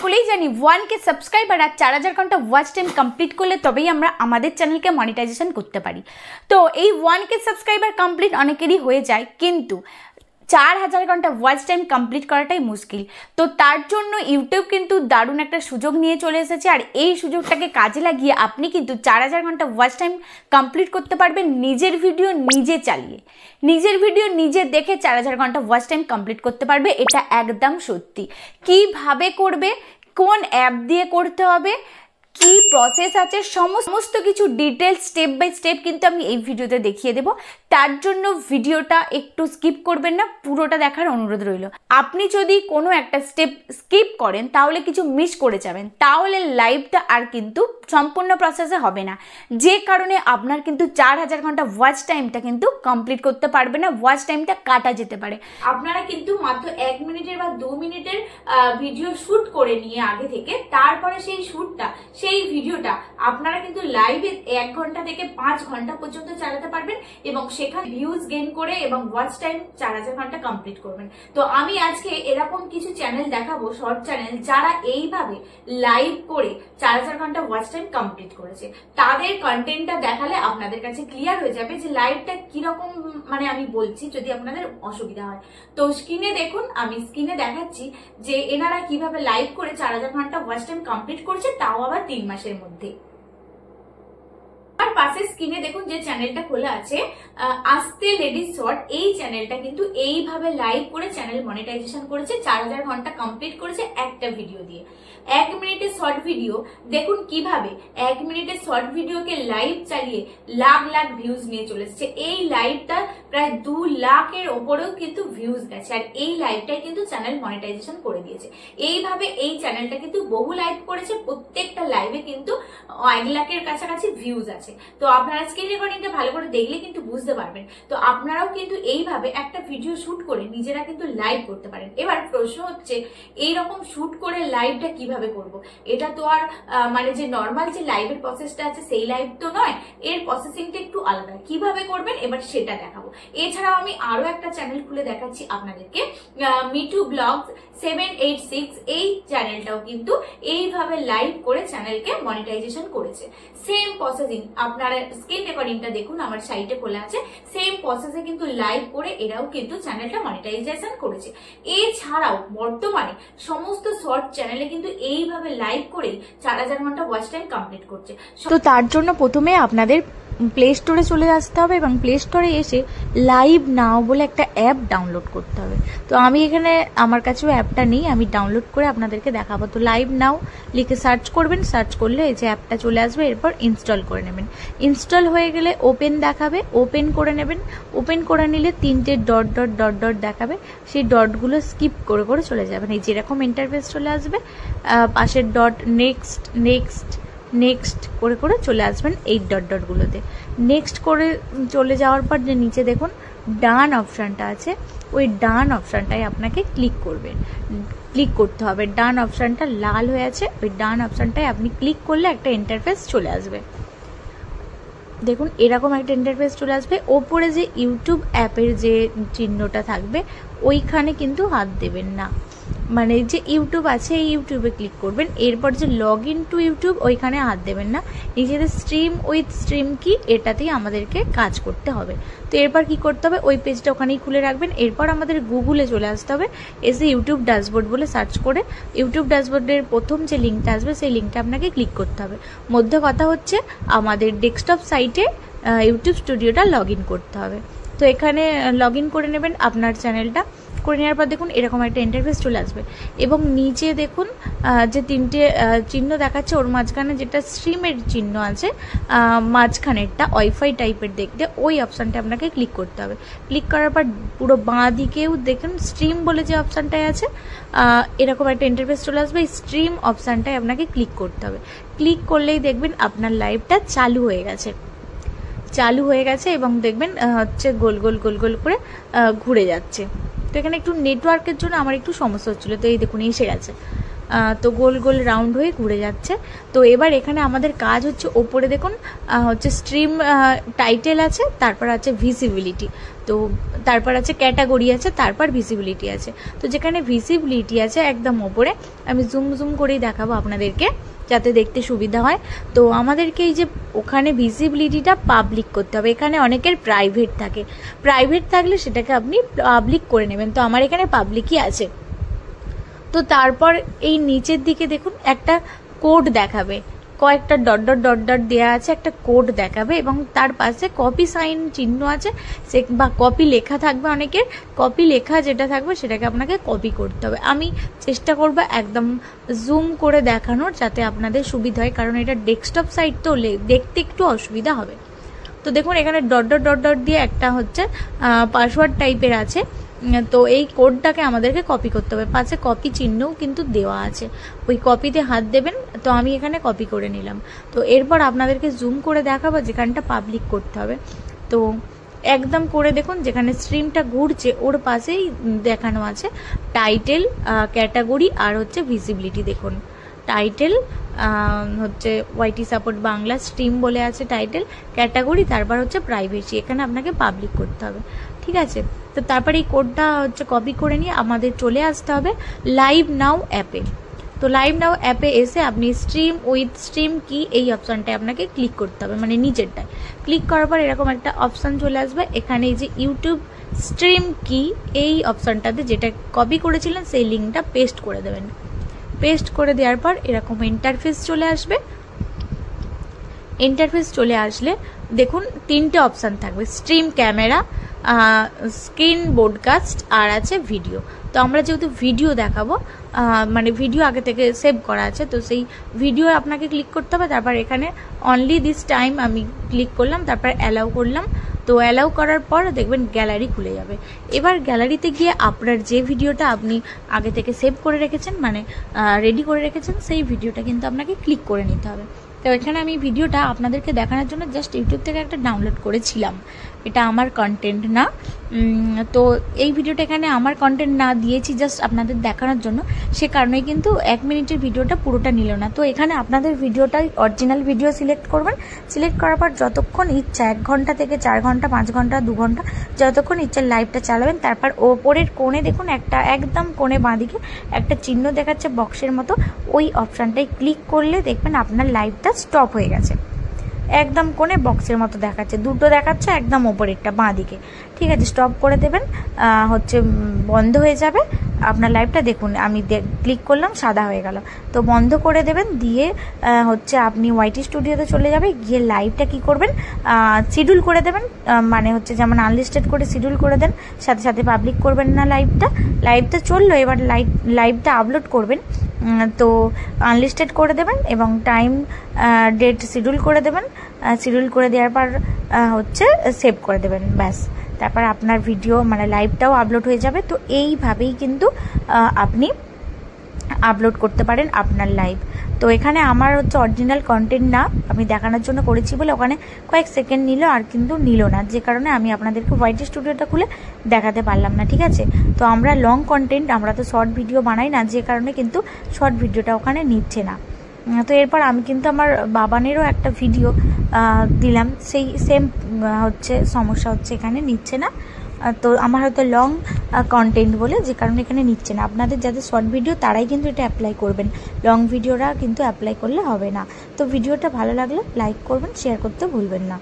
সকলেই জানি 1K subscriber আর 4000 ঘন্টা ওয়াচ টাইম কমপ্লিট করলে তবেই আমরা আমাদের চ্যানেলকে মনিটাইজেশন করতে পারি। তো এই 1K সাবস্ক্রাইবার কমপ্লিট অনেকেরই হয়ে যায়, কিন্তু 4000 ঘন্টা ওয়াচ টাইম কমপ্লিট করাটাই মুশকিল। তো তার জন্য ইউটিউব কিন্তু দারুণ একটা সুযোগ নিয়ে চলে এসেছে, আর এই সুযোগটাকে কাজে লাগিয়ে আপনি কিন্তু 4000 ঘন্টা ওয়াচ টাইম কমপ্লিট করতে পারবেন নিজের ভিডিও নিজে চালিয়ে, নিজের ভিডিও নিজে দেখে 4000 ঘন্টা ওয়াচ টাইম কমপ্লিট করতে পারবে। এটা একদম সত্যি। কিভাবে করবে, কোন অ্যাপ দিয়ে করতে হবে, কি প্রসেস আছে, সমস্ত কিছু ডিটেলস স্টেপ বাই স্টেপ কিন্তু আমি এই ভিডিওতে দেখিয়ে দেব। তার জন্য ভিডিওটা একটু স্কিপ করবেন না, পুরোটা দেখার অনুরোধ রইল। আপনি যদি কোনো একটা স্টেপ স্কিপ করেন তাহলে কিছু মিস করে যাবেন, তাহলে লাইভটা আর কিন্তু সম্পূর্ণ প্রসেসে হবে না, যে কারণে আপনার কিন্তু 4000 ঘন্টা ওয়াচ টাইমটা কিন্তু কমপ্লিট করতে পারবে না, ওয়াচ টাইমটা কাটা যেতে পারে। আপনারা কিন্তু মাত্র 1 মিনিটের বা 2 মিনিটের ভিডিও শুট করে নিয়ে আগে থেকে, তারপরে সেই ভিডিওটা আপনারা কিন্তু লাইভে 1 ঘন্টা থেকে 5 ঘন্টা পর্যন্ত চালাতে পারবেন এবং সেখানে ভিউজ গেইন করে এবং ওয়াচ টাইম 4000 ঘন্টা কমপ্লিট করবেন। তো আমি আজকে এরকম কিছু চ্যানেল দেখাবো, শর্ট চ্যানেল, যারা এইভাবে লাইভ করে 4000 ঘন্টা ওয়াচ টাইম কমপ্লিট করেছে। তাদের কন্টেন্টটা দেখালে আপনাদের কাছে ক্লিয়ার হয়ে যাবে যে লাইভটা কিরকম, মানে আমি বলছি যদি আপনাদের অসুবিধা হয়। তো স্ক্রিনে দেখুন, আমি স্ক্রিনে দেখাচ্ছি যে এনারা কিভাবে লাইভ করে 4000 ঘন্টা ওয়াচ টাইম কমপ্লিট করছে, তাও আবার 3 মাসের মধ্যে। আর পাশে স্ক্রিনে দেখুন যে চ্যানেলটা খোলা আছে, আস্তে লেডিস শর্ট, এই চ্যানেলটা কিন্তু এইভাবে লাইভ করে চ্যানেল মনিটাইজেশন করেছে, 4000 ঘন্টা কমপ্লিট করেছে একটা ভিডিও দিয়ে। 1 মিনিটের শর্ট ভিডিও দেখুন কিভাবে 1 মিনিটের শর্ট ভিডিওকে লাইভ চালিয়ে লাখ লাখ ভিউজ নিয়ে চলে এসেছে। এই লাইভটা প্রায় 2 লাখের ওপরেও কিন্তু ভিউজ গেছে, আর এই লাইভটাই কিন্তু চ্যানেল মনিটাইজেশন করে দিয়েছে। এইভাবে এই চ্যানেলটা কিন্তু বহু লাইভ করেছে, প্রত্যেকটা লাইভে কিন্তু 1 লাখের কাছাকাছি ভিউজ আছে। তো আপনারা স্ক্রিন রেকর্ডিংটা ভালো করে দেখলে কিন্তু বুঝতে পারবেন। তো আপনারাও কিন্তু এইভাবে একটা ভিডিও শুট করে নিজেরা কিন্তু লাইভ করতে পারেন। এবার প্রশ্ন হচ্ছে, এইরকম শুট করে লাইভটা কিভাবে করব? এটা তো আর মানে যে নর্মাল যে লাইভের প্রসেসটা আছে সেই লাইভ তো নয়, এর প্রসেসিংটা একটু আলাদা। কিভাবে করবেন এবার সেটা দেখাবো। এছাড়াও আমি আরো একটা চ্যানেল খুলে দেখাচ্ছি আপনাদেরকে, মিটু ব্লগস 786, এই চ্যানেলটাও কিন্তু এইভাবে লাইভ করে চ্যানেলকে মনিটাইজেশন করেছে। সেম প্রসেসিং, আপনারা স্ক্রিন রেকর্ডিংটা দেখুন, আমার সাইটে খোলা আছে, সেম প্রসেসে কিন্তু লাইভ করে এরাও কিন্তু চ্যানেলটা মনিটাইজেশন করেছে। এছাড়াও বর্তমানে সমস্ত শর্ট চ্যানেলে কিন্তু এইভাবে লাইভ করেই 4000 ঘন্টা ওয়াচ টাইম কমপ্লিট করছে। তো তার জন্য প্রথমে আপনাদের প্লে স্টোরে চলে আসতে হবে এবং প্লে স্টোরে এসে লাইভ নাও বলে একটা অ্যাপ ডাউনলোড করতে হবে। তো আমি এখানে, আমার কাছেও অ্যাপটা নেই, আমি ডাউনলোড করে আপনাদেরকে দেখাবো। তো লাইভ নাও লিখে সার্চ করবেন, সার্চ করলে এই যে অ্যাপটা চলে আসবে, এরপর ইনস্টল করে নেবেন। ইনস্টল হয়ে গেলে ওপেন দেখাবে, ওপেন করে নেবেন। ওপেন করে নিলে 3টে ডট ডট ডট ডট দেখাবে, সেই ডটগুলো স্কিপ করে করে চলে যাবেন। এই যেরকম ইন্টারফেস চলে আসবে, পাশের ডট নেক্সট নেক্সট নেক্সট করে করে চলে আসবেন এই ডট ডটগুলোতে। নেক্সট করে চলে যাওয়ার পর যে নিচে দেখুন ডান অপশানটা আছে, ওই ডান অপশানটায় আপনাকে ক্লিক করতে হবে। ডান অপশানটা লাল হয়ে আছে, ওই ডান অপশানটায় আপনি ক্লিক করলে একটা ইন্টারফেস চলে আসবে। দেখুন এরকম একটা ইন্টারফেস চলে আসবে। ওপরে যে ইউটিউব অ্যাপের যে চিহ্নটা থাকবে ওইখানে কিন্তু হাত দেবেন না, মানে যে ইউটিউব আছে এই ইউটিউবে ক্লিক করবেন। এরপর যে লগ ইন টু ইউটিউব ওইখানে হাত দেবেন না, নিজেদের স্ট্রিম উইথ স্ট্রিম কি এটাতেই আমাদেরকে কাজ করতে হবে। তো এরপর কি করতে হবে, ওই পেজটা ওখানেই খুলে রাখবেন। এরপর আমাদের গুগলে চলে আসতে হবে, এসে ইউটিউব ড্যাশবোর্ড বলে সার্চ করে ইউটিউব ড্যাশবোর্ডের প্রথম যে লিঙ্কটা আসবে সেই লিঙ্কটা আপনাকে ক্লিক করতে হবে। মধ্যে কথা হচ্ছে আমাদের ডেস্কটপ সাইটে ইউটিউব স্টুডিওটা লগ ইন করতে হবে। তো এখানে লগ ইন করে নেবেন আপনার চ্যানেলটা। করে নেওয়ার পর দেখুন এরকম একটা ইন্টারফেস চলে আসবে এবং নিচে দেখুন যে 3টে চিহ্ন দেখাচ্ছে, ওর মাঝখানে যেটা স্ট্রিমের চিহ্ন আছে মাঝখানেরটা ওয়াইফাই টাইপের দেখতে, ওই অপশানটা আপনাকে ক্লিক করতে হবে। ক্লিক করার পর পুরো বাঁ দিকেও দেখুন স্ট্রিম বলে যে অপশানটায় আছে, এরকম একটা ইন্টারফেস চলে আসবে। এই স্ট্রিম অপশানটায় আপনাকে ক্লিক করতে হবে। ক্লিক করলেই দেখবেন আপনার লাইভটা চালু হয়ে গেছে এবং দেখবেন হচ্ছে গোল গোল গোল গোল করে ঘুরে যাচ্ছে। তো এখানে একটু নেটওয়ার্কের জন্য আমার একটু সমস্যা হচ্ছিলো, তো এই দেখুন এসে গেছে। তো গোল গোল রাউন্ড হয়ে ঘুরে যাচ্ছে। তো এবার এখানে আমাদের কাজ হচ্ছে ওপরে দেখুন হচ্ছে স্ট্রিম টাইটেল আছে, তারপর আছে ভিজিবিলিটি, তো তারপর আছে ক্যাটাগরি আছে, তারপর ভিজিবিলিটি আছে। তো যেখানে ভিজিবিলিটি আছে একদম ওপরে, আমি জুম করেই দেখাবো আপনাদেরকে যাতে দেখতে সুবিধা হয়। তো আমাদেরকে এই যে ওখানে ভিজিবিলিটিটা পাবলিক করতে হবে। এখানে অনেকের প্রাইভেট থাকে, প্রাইভেট থাকলে সেটাকে আপনি পাবলিক করে নেবেন। তো আমার এখানে পাবলিকই আছে। তো তারপর এই নিচের দিকে দেখুন একটা কোড দেখাবে, কয়েকটা ডট ডট ডট ডট দেওয়া আছে, একটা কোড দেখাবে এবং তার পাশে কপি সাইন চিহ্ন আছে, সে বা কপি লেখা থাকবে অনেকের। কপি লেখা যেটা থাকবে সেটাকে আপনাকে কপি করতে হবে। আমি চেষ্টা করব একদম জুম করে দেখানোর যাতে আপনাদের সুবিধা হয়, কারণ এটা ডেস্কটপ সাইট তো দেখতে একটু অসুবিধা হবে। তো দেখুন এখানে ডট ডট ডট ডট দিয়ে একটা হচ্ছে পাসওয়ার্ড টাইপের আছে। তো এই কোডটাকে আমাদেরকে কপি করতে হবে, পাশে কপি চিহ্নও কিন্তু দেওয়া আছে, ওই কপিতে হাত দেবেন। তো আমি এখানে কপি করে নিলাম। তো এরপর আপনাদেরকে জুম করে দেখাবো যেখানটা পাবলিক করতে হবে। তো একদম করে দেখুন যেখানে স্ট্রিমটা ঘুরছে ওর পাশেই দেখানো আছে টাইটেল, ক্যাটাগরি আর হচ্ছে ভিজিবিলিটি। দেখুন টাইটেল হচ্ছে ওয়াইটি সাপোর্ট বাংলা স্ট্রিম বলে আছে টাইটেল, ক্যাটাগরি, তারপর হচ্ছে প্রাইভেসি। এখানে আপনাকে পাবলিক করতে হবে, ঠিক আছে। তো তারপরে এই কোডটা হচ্ছে কপি করে নিয়ে আমাদের চলে আসতে হবে লাইভ নাও অ্যাপে। তো লাইভ নাও অ্যাপে এসে আপনি স্ট্রিম উইথ স্ট্রিম কি এই অপশানটায় আপনাকে ক্লিক করতে হবে, মানে নিচেরটায় ক্লিক করার পর এরকম একটা অপশান চলে আসবে। এখানে এই যে ইউটিউব স্ট্রিম কি এই অপশানটাতে যেটা কপি করেছিলেন সেই লিঙ্কটা পেস্ট করে দেবেন। পেস্ট করে দেওয়ার পর এরকম ইন্টারফেস চলে আসবে। ইন্টারফেস চলে আসলে দেখুন তিনটে অপশান থাকবে, স্ট্রিম ক্যামেরা, স্ক্রিন ব্রডকাস্ট আর আছে ভিডিও। তো আমরা যেহেতু ভিডিও দেখাবো, মানে ভিডিও আগে থেকে সেভ করা আছে, তো সেই ভিডিও আপনাকে ক্লিক করতে হবে। তারপর এখানে অনলি দিস টাইম আমি ক্লিক করলাম, তারপর অ্যালাউ করলাম। তো অ্যালাউ করার পর দেখবেন গ্যালারি খুলে যাবে। এবার গ্যালারিতে গিয়ে আপনার যে ভিডিওটা আপনি আগে থেকে সেভ করে রেখেছেন, মানে রেডি করে রেখেছেন, সেই ভিডিওটা কিন্তু আপনাকে ক্লিক করে নিতে হবে। তো এখানে আমি ভিডিওটা আপনাদেরকে দেখানোর জন্য জাস্ট ইউটিউব থেকে একটা ডাউনলোড করেছিলাম, এটা আমার কন্টেন্ট না। তো এই ভিডিওটা এখানে আমার কন্টেন্ট না দিয়েছি জাস্ট আপনাদের দেখানোর জন্য, সে কারণেই কিন্তু 1 মিনিটের ভিডিওটা পুরোটা নিল না। তো এখানে আপনাদের ভিডিওটাই অরিজিনাল ভিডিও সিলেক্ট করবেন। সিলেক্ট করার পর যতক্ষণ ইচ্ছা 1 ঘন্টা থেকে 4 ঘন্টা 5 ঘন্টা 2 ঘন্টা যতক্ষণ ইচ্ছা লাইভটা চালাবেন। তারপর ওপরের কোণে দেখুন একটা একদম কোণে বাঁদিকে একটা চিহ্ন দেখাচ্ছে বক্সের মতো, ওই অপশানটাই ক্লিক করলে দেখবেন আপনার লাইভটা স্টপ হয়ে গেছে। একদম কোণে বক্সের মতো দেখাচ্ছে, দুটো দেখাচ্ছে একদম ওপরেরটা বাঁদিকে, ঠিক আছে। স্টপ করে দেবেন, হচ্ছে বন্ধ হয়ে যাবে আপনার লাইভটা। দেখুন আমি ক্লিক করলাম, সাদা হয়ে গেল। তো বন্ধ করে দেবেন, দিয়ে হচ্ছে আপনি ওয়াইটি স্টুডিওতে চলে যাবে, গিয়ে লাইভটা কি করবেন শিডিউল করে দেবেন, মানে হচ্ছে যেমন আনলিস্টেড করে শিডিউল করে দেন, সাথে সাথে পাবলিক করবেন না। লাইভটা চললো, এবার লাইভটা আপলোড করবেন। তো আনলিস্টেড করে দেবেন এবং টাইম ডেট শিডিউল করে দেবেন। শিডিউল করে দেওয়ার পর হচ্ছে সেভ করে দেবেন, ব্যাস। তারপর আপনার ভিডিও মানে লাইভটাও আপলোড হয়ে যাবে। তো এইভাবেই কিন্তু আপনি আপলোড করতে পারেন আপনার লাইভ। তো এখানে আমার হচ্ছে অরিজিনাল কন্টেন্ট না, আমি দেখানোর জন্য করেছি বলে ওখানে কয়েক সেকেন্ড নিল, আর কিন্তু নিল না, যে কারণে আমি আপনাদেরকে ওয়াইটি স্টুডিওটা খুলে দেখাতে পারলাম না, ঠিক আছে। তো আমরা লং কন্টেন্ট, আমরা তো শর্ট ভিডিও বানাই না, যে কারণে কিন্তু শর্ট ভিডিওটা ওখানে নিচ্ছে না। তো এরপর আমি কিন্তু আমার বাবানেরও একটা ভিডিও দিলাম, সেই সেম হচ্ছে সমস্যা হচ্ছে, এখানে নিচ্ছে না। তো আমার হয়তো লং কন্টেন্ট বলে যে কারণে এখানে নিচ্ছে না। আপনাদের যাদের শর্ট ভিডিও তারাই কিন্তু এটা অ্যাপ্লাই করবেন, লং ভিডিওরা কিন্তু অ্যাপ্লাই করলে হবে না। তো ভিডিওটা ভালো লাগলে লাইক করবেন, শেয়ার করতে ভুলবেন না।